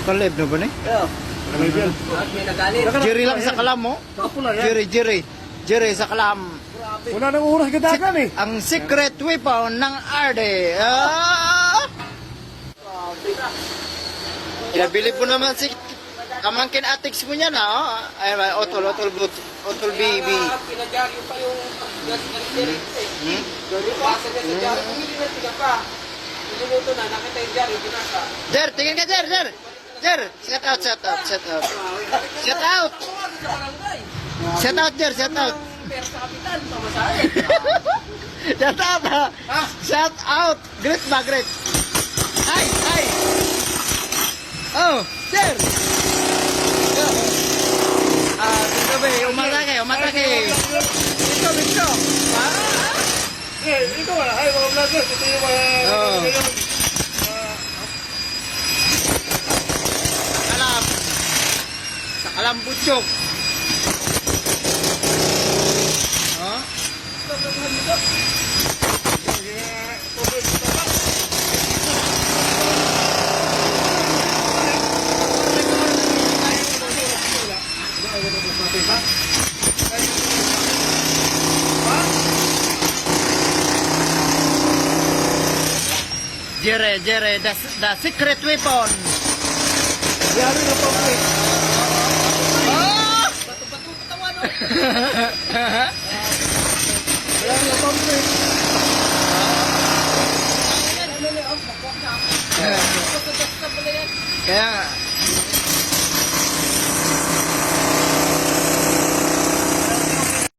Kalib na ba ni? Jerry lang sa kalam mo. Jerry sa kalam. Wala nang oras gadagan eh. Ang secret weapon ng Arde. Kinabilib mo naman si kamangkin Atix mo niya na. Ay, otol baby. Pinadyaryo pa yung basa niya sa dyaryo. Bumili na tiga pa. Niluluto na, nakita yung dyaryo, binasa. Jer, tingin ka Jer. Set out. Set out, Jer, set out. Pero sa kapitan, pamasahe. Set out, ha? Set out. Great ba, great. Ay. Oh, Jer. Dito ba, umatake. Dito. Ito wala. Ay, mga vloggers. Ito yung mga... Sa kalam butsok. Jere, the secret weapon. Yari na pa eh. Bato-bato katawa, no? Yari na pa eh. Kaya